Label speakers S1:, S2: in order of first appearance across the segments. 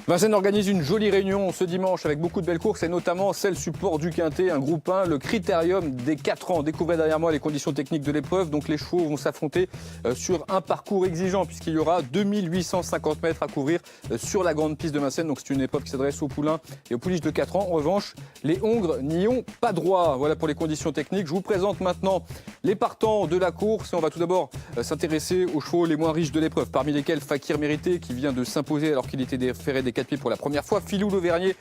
S1: Vincennes organise une jolie réunion ce dimanche avec beaucoup de belles courses et notamment celle support du Quintet, un groupe 1, le Critérium des 4 ans. Découvrez derrière moi les conditions techniques de l'épreuve. Donc les chevaux vont s'affronter sur un parcours exigeant puisqu'il y aura 2850 mètres à couvrir sur la grande piste de Vincennes. Donc c'est une épreuve qui s'adresse aux poulains et aux pouliches de 4 ans. En revanche, les hongres n'y ont pas droit. Voilà pour les conditions techniques. Je vous présente maintenant les partants de la course et on va tout d'abord s'intéresser aux chevaux les moins riches de l'épreuve, parmi lesquels Fakir Mérité qui vient de s'imposer alors qu'il était déféré des 4 pieds pour la première fois. Filou l'Auvergnat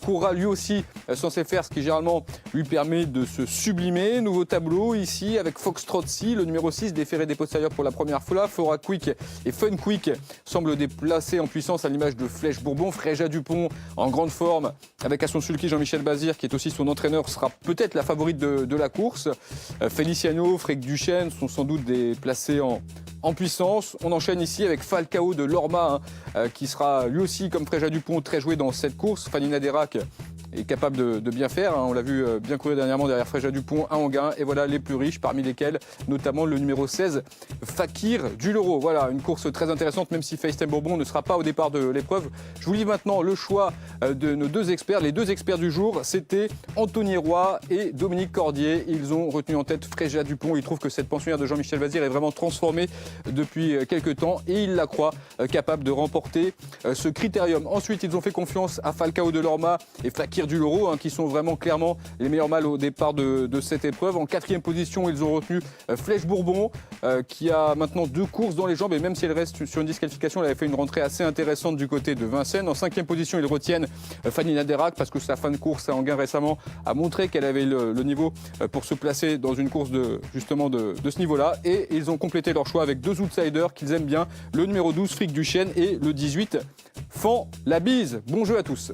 S1: courra lui aussi censé faire ce qui généralement lui permet de se sublimer. Nouveau tableau ici avec Foxtrot C, le numéro 6 déféré des postérieurs pour la première fois. Flora Quick et Fun Quick semblent déplacés en puissance à l'image de Flèche Bourbon. Fréja Dupont en grande forme avec à son sulky Jean-Michel Bazir qui est aussi son entraîneur sera peut-être la favorite de la course. Feliciano, Frédéric Duchesne sont sans doute déplacés en puissance. On enchaîne ici avec Falcao de Lorma qui sera lui aussi comme Fréja Dupont très joué dans cette course. Fanny Naderac est capable de bien faire. On l'a vu bien courir dernièrement derrière Fréja Dupont à Anguin. Et voilà les plus riches, parmi lesquels notamment le numéro 16, Fakir du Leroux. Voilà, une course très intéressante, même si FaceTime Bourbon ne sera pas au départ de l'épreuve. Je vous lis maintenant le choix de nos deux experts. Les deux experts du jour, c'était Anthony Roy et Dominique Cordier. Ils ont retenu en tête Fréja Dupont. Ils trouvent que cette pensionnaire de Jean-Michel Bazir est vraiment transformée depuis quelques temps et ils la croient capable de remporter ce critérium. Ensuite, ils ont fait confiance à Falcao de Lorma et Fakir du Leroux, qui sont vraiment clairement les meilleurs mâles au départ de cette épreuve. En 4e position, ils ont retenu Flèche Bourbon, qui a maintenant 2 courses dans les jambes et même si elle reste sur une disqualification, elle avait fait une rentrée assez intéressante du côté de Vincennes. En 5e position, ils retiennent Fanny Naderac parce que sa fin de course à Anguin récemment a montré qu'elle avait le niveau pour se placer dans une course justement de ce niveau-là. Et ils ont complété leur choix avec 2 outsiders qu'ils aiment bien, le numéro 12 Fric Duchesne et le 18 Fan la Bise. Bon jeu à tous.